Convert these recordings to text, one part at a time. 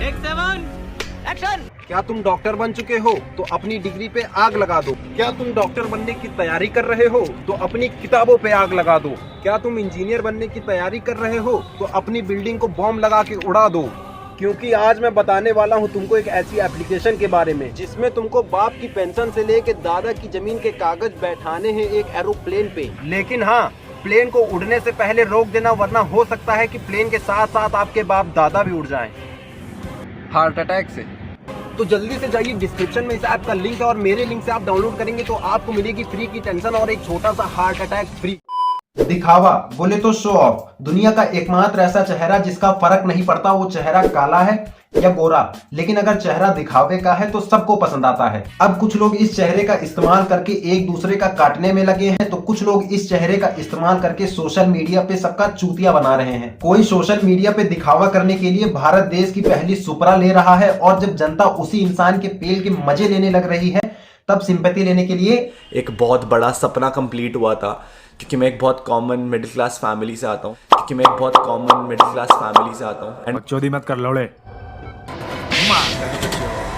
Action. क्या तुम doctor बन चुके हो तो अपनी डिग्री पे आग लगा दो। क्या तुम डॉक्टर बनने की तैयारी कर रहे हो तो अपनी किताबों पे आग लगा दो। क्या तुम इंजीनियर बनने की तैयारी कर रहे हो तो अपनी बिल्डिंग को बॉम्ब लगा के उड़ा दो। क्योंकि आज मैं बताने वाला हूँ तुमको एक ऐसी एप्लीकेशन के बारे में जिसमें तुमको बाप की पेंशन से लेके दादा की जमीन के कागज बैठाने हैं एक एरोप्लेन पे। लेकिन हाँ, प्लेन को उड़ने से पहले रोक देना, वरना हो सकता है कि प्लेन के साथ साथ आपके बाप दादा भी उड़ जाएं हार्ट अटैक से। तो जल्दी से जाइए, डिस्क्रिप्शन में इस ऐप का लिंक है और मेरे लिंक से आप डाउनलोड करेंगे तो आपको मिलेगी फ्री की टेंशन और एक छोटा सा हार्ट अटैक फ्री। दिखावा बोले तो शो ऑफ। दुनिया का एकमात्र ऐसा चेहरा जिसका फर्क नहीं पड़ता वो चेहरा काला है या गोरा, लेकिन अगर चेहरा दिखावे का है तो सबको पसंद आता है। अब कुछ लोग इस चेहरे का इस्तेमाल करके एक दूसरे का काटने में लगे हैं, तो कुछ लोग इस चेहरे का इस्तेमाल करके सोशल मीडिया पे सबका चूतिया बना रहे हैं। कोई सोशल मीडिया पे दिखावा करने के लिए भारत देश की पहली सुपरा ले रहा है, और जब जनता उसी इंसान के पेल के मजे लेने लग रही है तब सिंपैथी लेने के लिए एक बहुत बड़ा सपना कंप्लीट हुआ था। क्योंकि मैं एक बहुत कॉमन मिडिल क्लास फैमिली से आता हूँ चोदी मत कर लौड़े।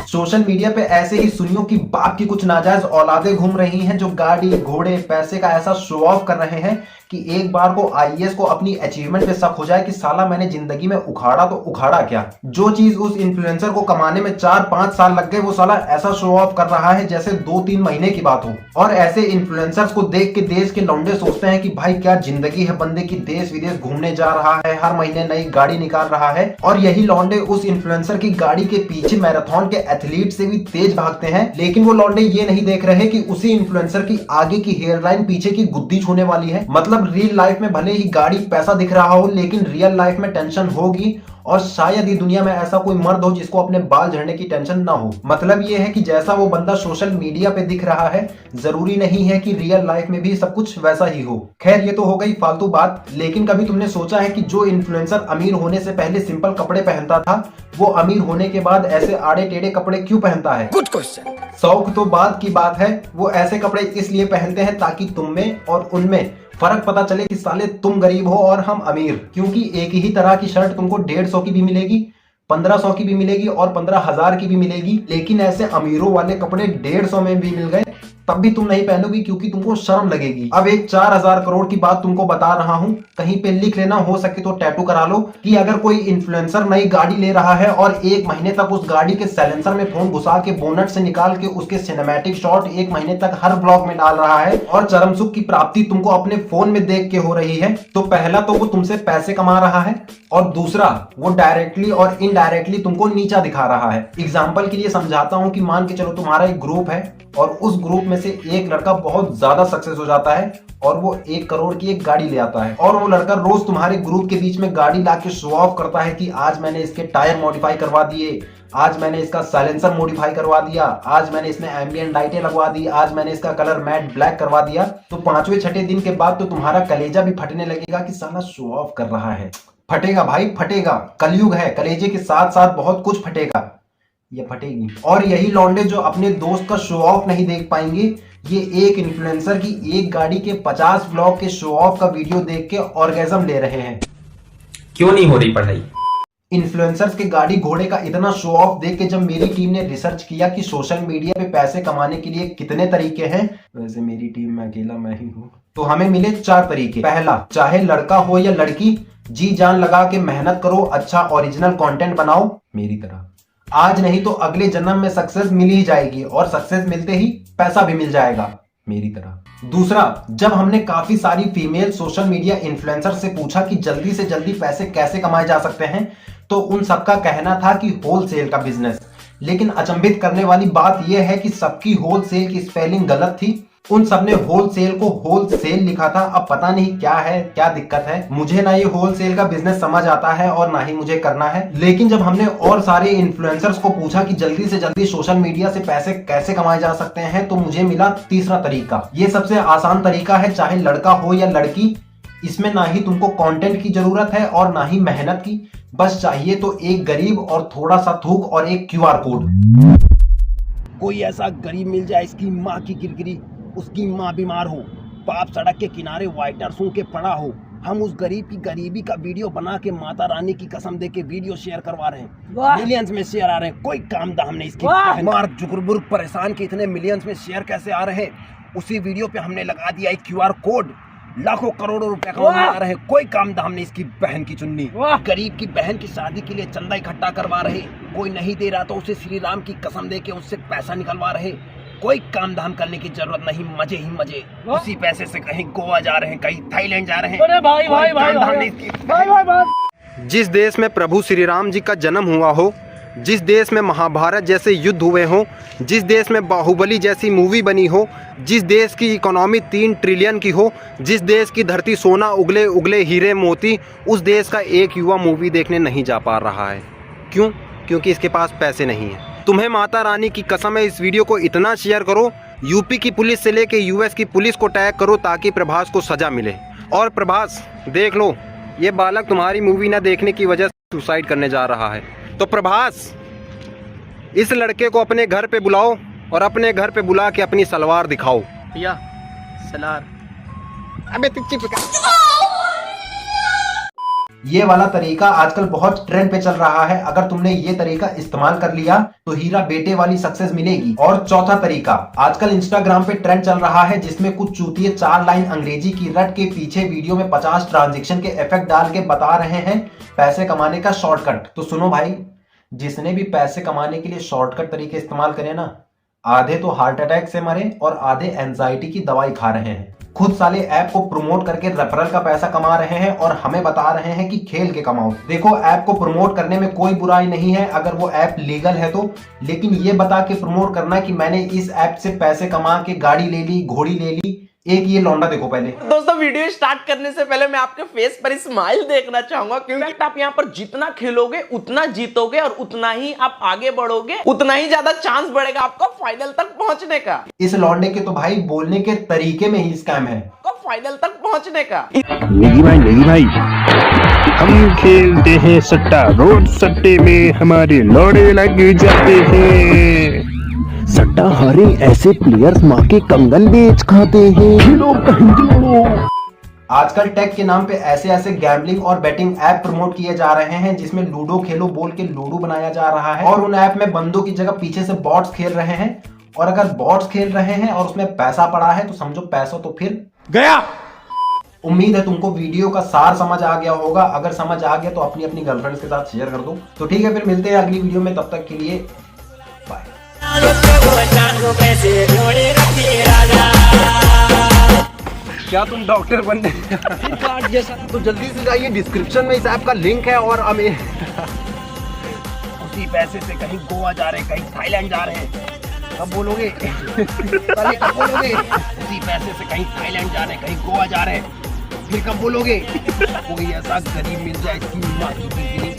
सोशल मीडिया पे ऐसे ही सुनियो कि बाप की कुछ नाजायज औलादे घूम रही हैं जो गाड़ी घोड़े पैसे का ऐसा शो ऑफ कर रहे हैं कि एक बार को आईएएस को अपनी अचीवमेंट पे शक हो जाए कि साला मैंने जिंदगी में उखाड़ा तो उखाड़ा क्या। जो चीज उस इन्फ्लुएंसर को कमाने में 4-5 साल लग गए वो साला ऐसा शो ऑफ कर रहा है जैसे 2-3 महीने की बात हो। और ऐसे इन्फ्लुएंसर्स को देख के देश के लौंडे सोचते हैं कि भाई क्या जिंदगी है बंदे की, देश विदेश घूमने जा रहा है, हर महीने नई गाड़ी निकाल रहा है। और यही लौंडे उस इन्फ्लुएंसर की गाड़ी के पीछे मैराथन के एथलीट से भी तेज भागते हैं। लेकिन वो लौंडे ये नहीं देख रहे कि उसी इन्फ्लुएंसर की आगे की हेयर लाइन पीछे की गुद्दी छूने वाली है। मतलब रियल लाइफ में भले ही गाड़ी पैसा दिख रहा हो, लेकिन रियल लाइफ में टेंशन होगी। और शायद ही दुनिया में ऐसा कोई मर्द हो जिसको अपने बाल झड़ने की टेंशन ना हो। मतलब ये है कि जैसा वो बंदा सोशल मीडिया पे दिख रहा है जरूरी नहीं है कि रियल लाइफ में भी सब कुछ वैसा ही हो। खैर ये तो हो गई फालतू बात, लेकिन कभी तुमने सोचा है कि जो इन्फ्लुएंसर अमीर होने से पहले सिंपल कपड़े पहनता था वो अमीर होने के बाद ऐसे आड़े टेढ़े कपड़े क्यों पहनता है? Good question. शौक तो बात की बात है, वो ऐसे कपड़े इसलिए पहनते हैं ताकि तुम में और उनमें फर्क पता चले कि साले तुम गरीब हो और हम अमीर। क्योंकि एक ही तरह की शर्ट तुमको 150 की भी मिलेगी, 1500 की भी मिलेगी और 15,000 की भी मिलेगी। लेकिन ऐसे अमीरों वाले कपड़े 150 में भी मिल गए तब भी तुम नहीं पहनोगी क्योंकि तुमको शर्म लगेगी। अब एक 4000 करोड़ की बात तुमको बता रहा हूं, कहीं पे लिख लेना, हो सके तो टैटू करा लो कि अगर कोई इन्फ्लुएंसर नई गाड़ी ले रहा है और 1 महीने तक उस गाड़ी के साइलेंसर में फोन घुसा के बोनट से निकाल के उसके सिनेमैटिक शॉट 1 महीने तक हर ब्लॉग में डाल रहा है और चरम सुख की प्राप्ति तुमको अपने फोन में देख के हो रही है, तो पहला तो वो तुमसे पैसे कमा रहा है और दूसरा वो डायरेक्टली और इनडायरेक्टली तुमको नीचा दिखा रहा है। एग्जाम्पल के लिए समझाता हूं कि मान के चलो तुम्हारा एक ग्रुप है और उस ग्रुप में से एक लड़का बहुत ज्यादा सक्सेस हो जाता है और वो 1 करोड़ की एक गाड़ी ले आता है। और वो लड़का रोज तुम्हारे ग्रुप के बीच में गाड़ी लाके शो ऑफ करता है कि आज मैंने इसके टायर मॉडिफाई करवा दिए, आज मैंने इसका साइलेंसर मॉडिफाई करवा दिया, आज मैंने इसमें एम्बिएंट लाइटें लगवा दी, आज मैंने इसका कलर मैट ब्लैक करवा दिया। तो 5वें-6ठे दिन के बाद तो तुम्हारा कलेजा भी फटने लगेगा कि साला शो ऑफ कर रहा है। फटेगा भाई फटेगा, कलयुग है, कलेजे के साथ साथ बहुत कुछ फटेगा, ये फटेगी। और यही लौंडे जो अपने दोस्त का शो ऑफ नहीं देख पाएंगे, ये एक इन्फ्लुएंसर की एक गाड़ी के 50 ब्लॉग के शो ऑफ का वीडियो देख के ऑर्गेजम ले रहे हैं। क्यों नहीं हो रही पढ़ाई? इन्फ्लुएंसर्स के गाड़ी घोड़े का इतना शो ऑफ देख के जब मेरी टीम ने रिसर्च किया कि सोशल मीडिया पे पैसे कमाने के लिए कितने तरीके हैं, वैसे मेरी टीम में अकेला मैं ही हूँ, तो हमें मिले 4 तरीके। पहला, चाहे लड़का हो या लड़की, जी जान लगा के मेहनत करो, अच्छा ओरिजिनल कंटेंट बनाओ मेरी तरह। आज नहीं तो अगले जन्म में सक्सेस मिल ही जाएगी और सक्सेस मिलते ही पैसा भी मिल जाएगा मेरी तरह। दूसरा, जब हमने काफी सारी फीमेल सोशल मीडिया इन्फ्लुएंसर से पूछा कि जल्दी से जल्दी पैसे कैसे कमाए जा सकते हैं, तो उन सबका कहना था कि होलसेल का बिजनेस। लेकिन अचंभित करने वाली बात यह है कि सबकी होलसेल की स्पेलिंग गलत थी। उन सबने होलसेल को होलसेल लिखा था। अब पता नहीं क्या है, क्या दिक्कत है। मुझे ना ये होलसेल का बिजनेस समझ आता है और ना ही मुझे करना है। लेकिन जब हमने और सारे इन्फ्लुएंसर्स को पूछा कि जल्दी से जल्दी सोशल मीडिया से पैसे कैसे कमाए जा सकते हैं, तो मुझे मिला तीसरा तरीका। ये सबसे आसान तरीका है, चाहे लड़का हो या लड़की। इसमें ना ही तुमको कंटेंट की जरूरत है और ना ही मेहनत की, बस चाहिए तो एक गरीब और थोड़ा सा थूक और एक QR कोड। कोई ऐसा गरीब मिल जाए इसकी माँ की गिरगिरी, उसकी माँ बीमार हो, बाप सड़क के किनारे वाइटनर सूंघ के पड़ा हो, हम उस गरीब की गरीबी का वीडियो बना के माता रानी की कसम दे के वीडियो शेयर करवा रहे वाह। हैं, मिलियंस में शेयर आ रहे हैं, कोई काम दाम नहीं इसकी। वाह। मार्क जुकरबर्ग परेशान के इतने मिलियंस में शेयर कैसे आ रहे हैं, उसी वीडियो पे हमने लगा दिया एक QR कोड, लाखों करोड़ों रुपए कमाने आ रहे हैं, कोई काम धाम नहीं इसकी बहन की चुन्नी। वाह। गरीब की बहन की शादी के लिए चंदा इकट्ठा करवा रहे, कोई नहीं दे रहा तो उसे श्री राम की कसम दे के उससे पैसा निकलवा रहे, कोई काम धाम करने की जरूरत नहीं, मजे ही मजे। वाह। उसी पैसे से कहीं गोवा जा रहे हैं, कहीं थाईलैंड जा रहे हैं। अरे भाई कोई भाई भाई काम धाम भाई नहीं इसकी। भाई भाई भाई। जिस देश में प्रभु श्री राम जी का जन्म हुआ हो, जिस देश में महाभारत जैसे युद्ध हुए हों, जिस देश में बाहुबली जैसी मूवी बनी हो, जिस देश की इकोनॉमी 3 ट्रिलियन की हो, जिस देश की धरती सोना उगले उगले हीरे मोती, उस देश का एक युवा मूवी देखने नहीं जा पा रहा है। क्यों? क्योंकि इसके पास पैसे नहीं है। तुम्हें माता रानी की कसम है, इस वीडियो को इतना शेयर करो, यूपी की पुलिस से लेके US की पुलिस को टैग करो ताकि प्रभास को सजा मिले। और प्रभास देख लो, ये बालक तुम्हारी मूवी ना देखने की वजह से सुसाइड करने जा रहा है। तो प्रभास, इस लड़के को अपने घर पे बुलाओ और अपने घर पे बुला के अपनी सलवार दिखाओ। भैया सलार। अबे तू चुप कर। ये वाला तरीका आजकल बहुत ट्रेंड पे चल रहा है। अगर तुमने ये तरीका इस्तेमाल कर लिया तो हीरा बेटे वाली सक्सेस मिलेगी। और चौथा तरीका आजकल इंस्टाग्राम पे ट्रेंड चल रहा है, जिसमें कुछ चूतिए 4 लाइन अंग्रेजी की रट के पीछे वीडियो में 50 ट्रांजैक्शन के इफेक्ट डाल के बता रहे हैं पैसे कमाने का शॉर्टकट। तो सुनो भाई, जिसने भी पैसे कमाने के लिए शॉर्टकट तरीके इस्तेमाल करे ना, आधे तो हार्ट अटैक से मरे और आधे एंजाइटी की दवाई खा रहे हैं। खुद साले ऐप को प्रमोट करके रेफरल का पैसा कमा रहे हैं और हमें बता रहे हैं कि खेल के कमाओ। देखो, ऐप को प्रमोट करने में कोई बुराई नहीं है अगर वो ऐप लीगल है तो, लेकिन ये बता के प्रमोट करना कि मैंने इस ऐप से पैसे कमा के गाड़ी ले ली, घोड़ी ले ली। एक ये लौंडा देखो पहले। दोस्तों, वीडियो स्टार्ट करने से पहले मैं आपके फेस पर स्माइल देखना चाहूंगा, क्योंकि आप यहाँ पर जितना खेलोगे उतना जीतोगे और उतना ही आप आगे बढ़ोगे, उतना ही ज्यादा चांस बढ़ेगा आपका फाइनल तक पहुंचने का। इस लौंडे के तो भाई बोलने के तरीके में ही स्कैम है। फाइनल तक पहुंचने का। नहीं भाई, हम खेलते हैं सट्टा, रोज सट्टे में हमारे लौड़े लग जाते हैं। सट्टा हारे ऐसे प्लेयर्स माँ के कंगन बेच खाते हैं। आजकल टेक के नाम पे ऐसे ऐसे गैम्बलिंग और बेटिंग ऐप प्रमोट किए जा रहे हैं, जिसमें लूडो खेलो बोल के लूडो बनाया जा रहा है और उन ऐप में बंदों की जगह पीछे से बॉट्स खेल रहे हैं। और अगर बॉट्स खेल रहे हैं और उसमें पैसा पड़ा है तो समझो पैसा तो फिर गया। उम्मीद है तुमको वीडियो का सार समझ आ गया होगा। अगर समझ आ गया तो अपनी अपनी गर्लफ्रेंड्स के साथ शेयर कर दो। तो ठीक है, फिर मिलते हैं अगली वीडियो में, तब तक के लिए बाय। क्या तुम डॉक्टर बनने कार्ड जैसा? तो जल्दी से जाइए, डिस्क्रिप्शन में इस ऐप का लिंक है। और हमें उसी पैसे से कहीं गोवा जा रहे हैं, कहीं थाईलैंड जा रहे हैं। कब बोलोगे? पहले कब बोलोगे? उसी पैसे से कहीं थाईलैंड जा रहे हैं, कहीं गोवा जा रहे हैं। फिर कब बोलोगे? कोई ऐसा गरीब मिल जाए इसकी माँ की बिजली।